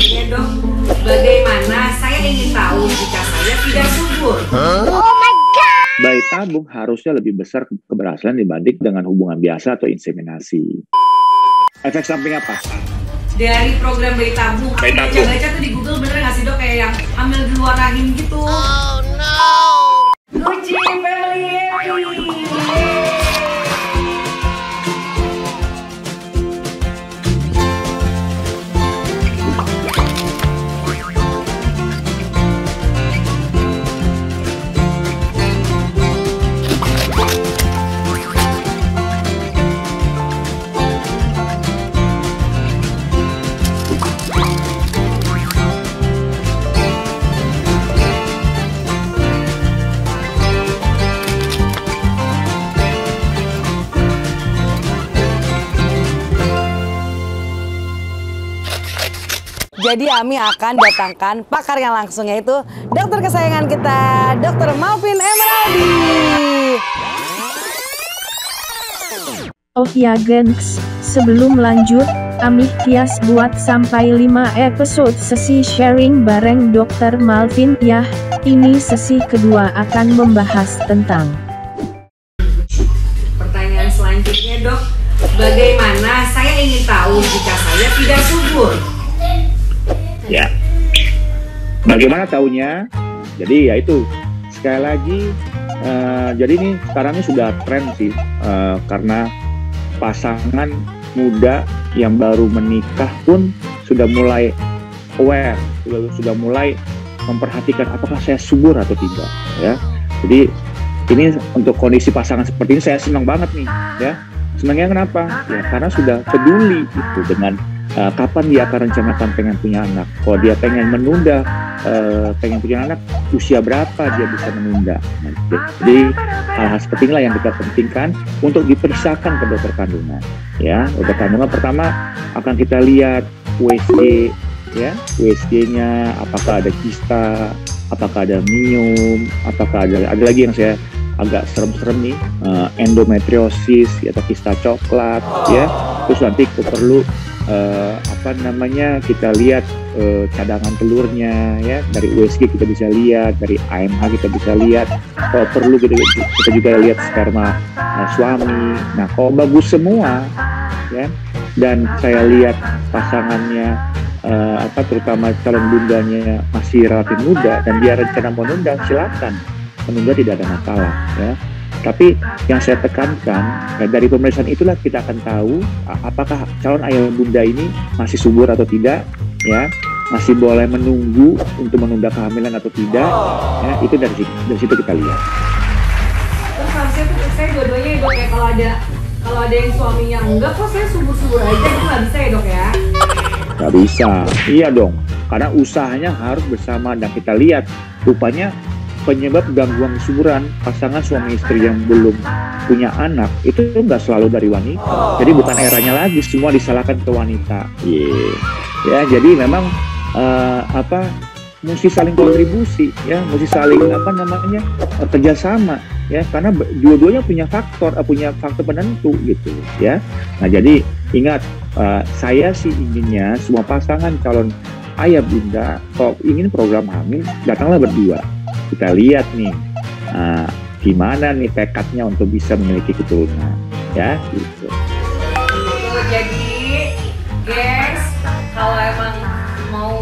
selanjutnya dok, bagaimana saya ingin tahu jika saya tidak subur? Bayi tabung harusnya lebih besar keberhasilan dibanding dengan hubungan biasa atau inseminasi. Efek samping apa? Dari program bayi tabung, aku baca-baca tuh di Google, bener nggak sih dok, kayak yang hamil di luar rahim gitu. Oh no! Gucci family happy! Jadi Ami akan datangkan pakar yang langsung, yaitu dokter kesayangan kita, Dr. Malvin Emeraldi. Oh ya gengs, sebelum lanjut, Ami kias buat sampai 5 episode sesi sharing bareng Dr. Malvin ya. Ini sesi kedua akan membahas tentang pertanyaan selanjutnya dok, bagaimana saya ingin tahu jika saya tidak subur? Ya, bagaimana taunya? Jadi ya itu sekali lagi, jadi ini sekarang ini sudah tren sih, karena pasangan muda yang baru menikah pun sudah mulai aware, sudah mulai memperhatikan apakah saya subur atau tidak, ya. Jadi ini untuk kondisi pasangan seperti ini saya senang banget nih, ya. Senangnya kenapa? Ya karena sudah peduli gitu dengan kapan dia akan rencanakan pengen punya anak. Kalau dia pengen menunda, pengen punya anak, usia berapa dia bisa menunda. Nah, jadi hal-hal seperti inilah yang kita pentingkan untuk diperiksakan ke dokter kandungan. Ya, dokter kandungan pertama akan kita lihat USG, ya, USG-nya apakah ada kista, apakah ada miom, apakah ada lagi yang saya agak serem-serem nih, endometriosis atau kista coklat, ya. Terus nanti perlu kita lihat cadangan telurnya, ya, dari USG kita bisa lihat, dari AMH kita bisa lihat, kalau perlu kita juga lihat sperma suami. Nah kalau bagus semua, ya, dan saya lihat pasangannya terutama calon bundanya masih relatif muda dan dia rencana menunda, silakan menunda, tidak ada masalah, ya. Tapi yang saya tekankan, dari pemeriksaan itulah kita akan tahu apakah calon ayah bunda ini masih subur atau tidak, ya, masih boleh menunggu untuk menunda kehamilan atau tidak, ya, itu dari situ kita lihat. Terus harusnya tuh saya dua-duanya ya dok ya, kalau ada yang suaminya enggak, kok saya subur-subur aja, itu nggak bisa ya dok ya? Nggak bisa, iya dong, karena usahanya harus bersama dan kita lihat rupanya penyebab gangguan kesuburan pasangan suami istri yang belum punya anak itu nggak selalu dari wanita. Jadi bukan eranya lagi semua disalahkan ke wanita. Ya, jadi memang mesti saling kontribusi, ya, mesti saling kerjasama, ya, karena dua-duanya punya faktor penentu gitu, ya. Nah jadi ingat, saya sih inginnya semua pasangan calon ayah bunda kalau ingin program hamil datanglah berdua. Kita lihat nih, gimana nih tekadnya untuk bisa memiliki keturunan, ya, gitu. Jadi, guys, kalau emang mau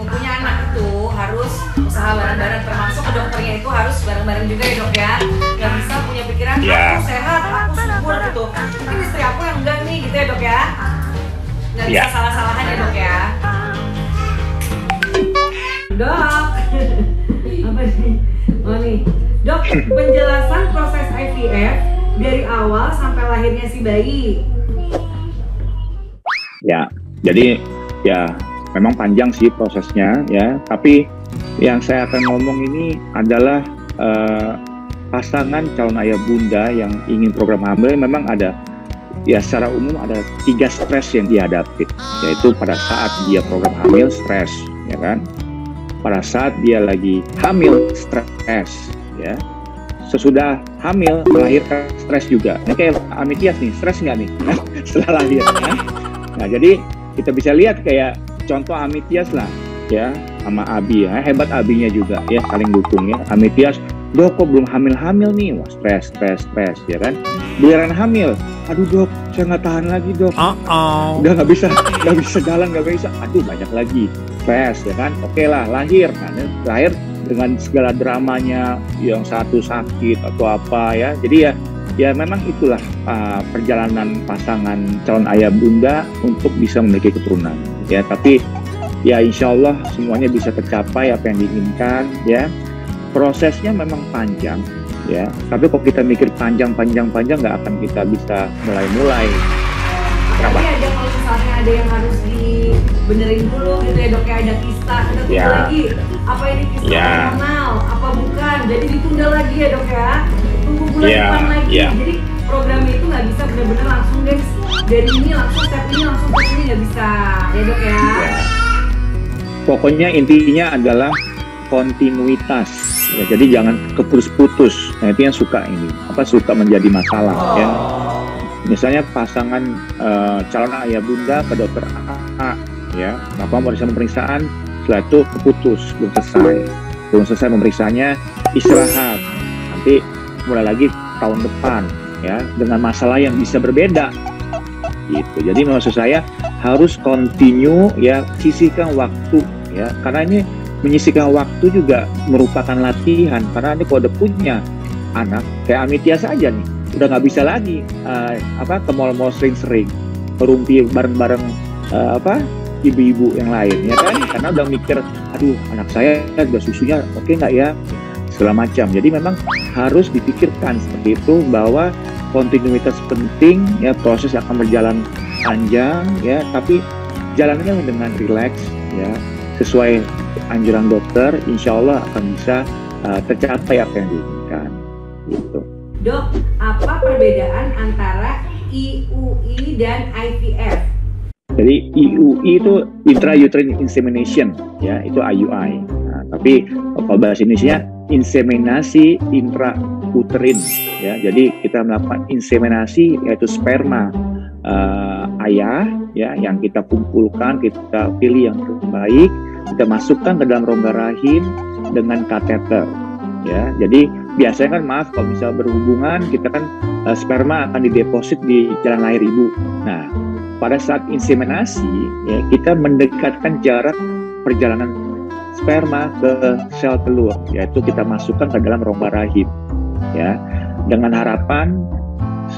punya anak itu harus usaha bareng-bareng, termasuk ke dokternya itu harus bareng-bareng juga ya dok ya. Gak bisa punya pikiran, aku sehat, aku subur gitu. Mungkin istri aku yang enggak nih gitu ya dok ya. Gak bisa salah-salahan ya dok ya. Dok. Apa sih? Oh nih, dok, penjelasan proses IVF dari awal sampai lahirnya si bayi. Ya, jadi ya memang panjang sih prosesnya, ya. Tapi yang saya akan ngomong ini adalah pasangan calon ayah bunda yang ingin program hamil memang ada, ya, secara umum ada 3 stres yang dihadapi, yaitu pada saat dia program hamil stres, ya kan? Pada saat dia lagi hamil stres, ya. Sesudah hamil melahirkan stres juga. Ini kayak Amitias nih, stres nggak nih setelah lahir, ya? Nah jadi kita bisa lihat kayak contoh Amitias lah ya sama Abi ya, hebat Abinya juga ya, saling dukung ya. Amitias, dok kok belum hamil-hamil nih, wah stres ya kan. Giliran hamil, aduh dok saya nggak tahan lagi dok, udah nggak bisa jalan, nggak bisa, aduh banyak lagi stres ya kan. Oke lah, lahir dengan segala dramanya, yang satu sakit atau apa ya. Jadi ya memang itulah perjalanan pasangan calon ayah bunda untuk bisa memiliki keturunan ya. Tapi ya insya Allah semuanya bisa tercapai apa yang diinginkan ya. Prosesnya memang panjang ya, tapi kalau kita mikir panjang nggak akan kita bisa mulai. Tapi ada kalau misalnya ada yang harus dibenerin dulu gitu ya dok ya, ada kista, ada tunggu lagi, apa ini kista hormonal, apa bukan, jadi ditunda lagi ya dok ya, tunggu bulan depan lagi. Jadi programnya itu nggak bisa benar-benar langsung guys, dari ini langsung step ini nggak bisa ya dok ya. Pokoknya intinya adalah kontinuitas ya, jadi jangan keputus-putus. Nah itu yang suka menjadi masalah ya. Misalnya pasangan calon ayah bunda ke dokter A ya, bapak mau pemeriksaan, setelah itu keputus, belum selesai pemeriksaannya, istirahat, nanti mulai lagi tahun depan ya dengan masalah yang bisa berbeda gitu. Jadi maksud saya harus continue ya, sisihkan waktu ya, karena ini menyisihkan waktu juga merupakan latihan. Karena ini kalau udah punya anak kayak Amitias aja nih, udah nggak bisa lagi ke mall-mall sering-sering, berumpi bareng-bareng ibu-ibu yang lain ya kan, karena udah mikir aduh anak saya udah susunya oke nggak ya, segala macam. Jadi memang harus dipikirkan seperti itu, bahwa kontinuitas penting ya, proses akan berjalan panjang ya, tapi jalannya dengan rileks ya, sesuai anjuran dokter, insya Allah akan bisa tercapai apa yang diinginkan gitu. Dok, apa perbedaan antara IUI dan IVF? Jadi IUI itu intrauterine insemination ya, itu IUI. Nah, tapi kalau bahasa Indonesia inseminasi intrauterin ya. Jadi kita melakukan inseminasi yaitu sperma ayah ya, yang kita kumpulkan, kita pilih yang terbaik, kita masukkan ke dalam rongga rahim dengan kateter ya. Jadi biasanya kan kalau bisa berhubungan kita kan sperma akan dideposit di jalan lahir ibu. Nah pada saat inseminasi ya, kita mendekatkan jarak perjalanan sperma ke sel telur, yaitu kita masukkan ke dalam rongga rahim ya, dengan harapan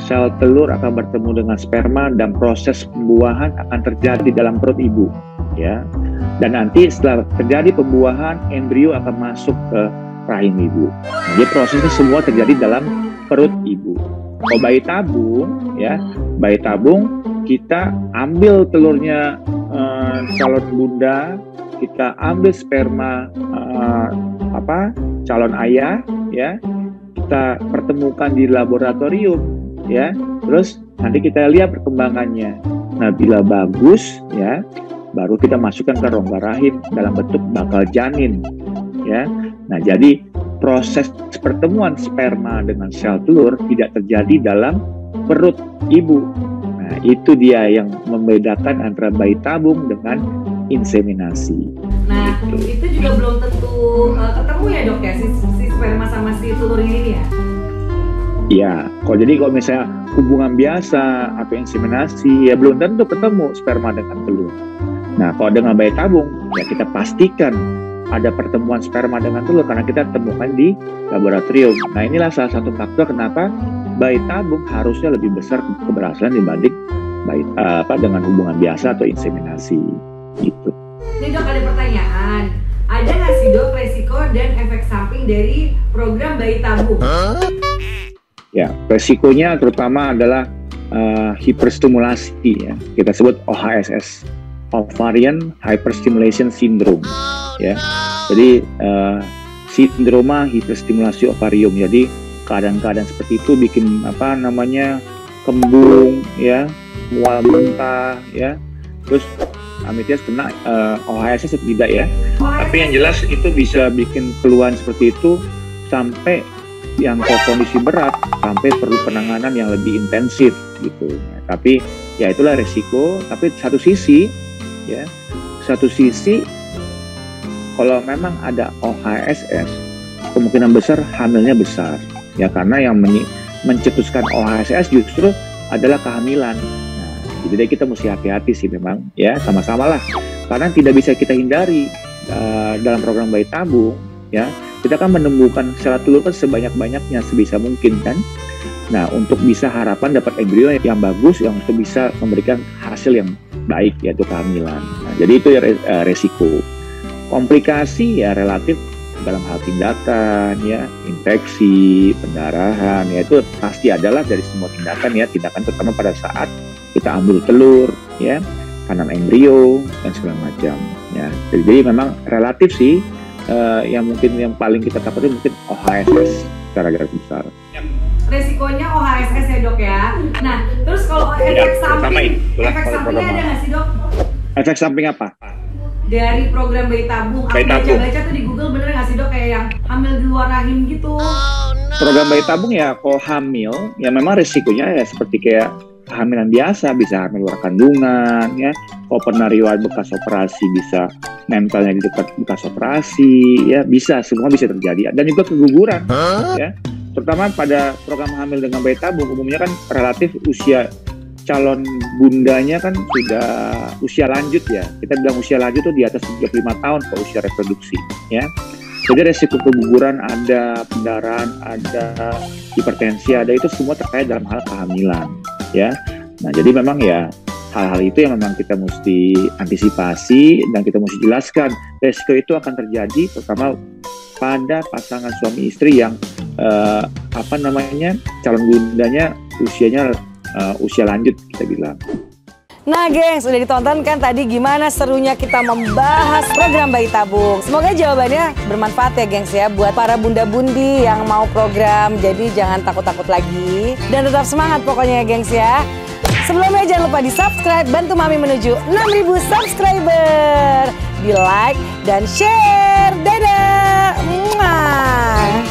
sel telur akan bertemu dengan sperma dan proses pembuahan akan terjadi dalam perut ibu ya. Dan nanti setelah terjadi pembuahan, embrio akan masuk ke rahim ibu. Jadi prosesnya semua terjadi dalam perut ibu. Kalau bayi tabung ya, bayi tabung kita ambil telurnya calon bunda, kita ambil sperma calon ayah ya, kita pertemukan di laboratorium ya, terus nanti kita lihat perkembangannya. Nah bila bagus ya, baru kita masukkan ke rongga rahim dalam bentuk bakal janin ya. Nah jadi proses pertemuan sperma dengan sel telur tidak terjadi dalam perut ibu. Nah itu dia yang membedakan antara bayi tabung dengan inseminasi. Nah itu juga belum tentu ketemu ya dok ya, si sperma sama si telur ini ya? Iya, kalau misalnya hubungan biasa atau inseminasi ya belum tentu ketemu sperma dengan telur. Nah kalau dengan bayi tabung ya kita pastikan ada pertemuan sperma dengan telur karena kita temukan di laboratorium. Nah inilah salah satu faktor kenapa bayi tabung harusnya lebih besar keberhasilan dibanding bayi dengan hubungan biasa atau inseminasi gitu. Ini dok ada pertanyaan, ada nggak sih dok resiko dan efek samping dari program bayi tabung? Ya resikonya terutama adalah hiperstimulasi ya, kita sebut OHSS, Ovarian Hyperstimulation Syndrome ya. Jadi sindroma hiperstimulasi ovarium. Jadi keadaan-keadaan seperti itu bikin kembung ya, mual muntah ya. Terus Amitias kena OHSS tidak ya. Tapi yang jelas itu bisa bikin keluhan seperti itu sampai yang kondisi berat, sampai perlu penanganan yang lebih intensif gitu. Tapi ya itulah resiko. Tapi satu sisi satu sisi kalau memang ada OHSS, kemungkinan besar hamilnya besar. Ya karena yang mencetuskan OHSS justru adalah kehamilan. Nah, jadi kita mesti hati-hati sih memang ya, sama-sama lah. Karena tidak bisa kita hindari dalam program bayi tabung ya. Kita kan menemukan sel telur kan sebanyak-banyaknya sebisa mungkin kan. Nah, untuk bisa harapan dapat embrio yang bagus, yang untuk bisa memberikan hasil yang baik, yaitu kehamilan. Nah, jadi itu ya resiko. Komplikasi ya relatif dalam hal tindakan, ya, infeksi, pendarahan, ya itu pasti adalah dari semua tindakan ya, tindakan terutama pada saat kita ambil telur, ya, tanam embrio dan segala macam. Ya, jadi memang relatif sih. Yang mungkin yang paling kita takutin mungkin OHSS secara garis besar. Resikonya OHSS ya dok ya. Nah terus kalau efek samping, efek sampingnya ada nggak sih dok? Efek samping apa? Dari program bayi tabung. Aku baca-baca tuh di Google bener nggak sih dok kayak yang hamil di luar rahim gitu. Program bayi tabung ya kalau hamil ya memang resikonya ya seperti kayak kehamilan biasa, bisa hamil luar kandungan ya. Kalau pernah riwayat bekas operasi bisa nempelnya di dekat bekas operasi ya, bisa, semua bisa terjadi. Dan juga keguguran ya, terutama pada program hamil dengan bayi tabung umumnya kan relatif usia calon bundanya kan sudah usia lanjut ya. Kita bilang usia lanjut tuh di atas 35 tahun ke usia reproduksi ya. Jadi resiko keguguran ada, pendarahan ada, hipertensi ada, itu semua terkait dalam hal kehamilan ya. Nah jadi memang ya hal-hal itu yang memang kita mesti antisipasi dan kita mesti jelaskan. Resiko itu akan terjadi terutama pada pasangan suami istri yang calon bundanya usianya usia lanjut kita bilang. Nah gengs, udah ditonton kan tadi gimana serunya kita membahas program bayi tabung. Semoga jawabannya bermanfaat ya gengs ya buat para bunda-bundi yang mau program. Jadi jangan takut-takut lagi dan tetap semangat pokoknya ya gengs ya. Sebelumnya jangan lupa di subscribe, bantu Mami menuju 6.000 subscriber. Di like dan share. Dadah. Mwah.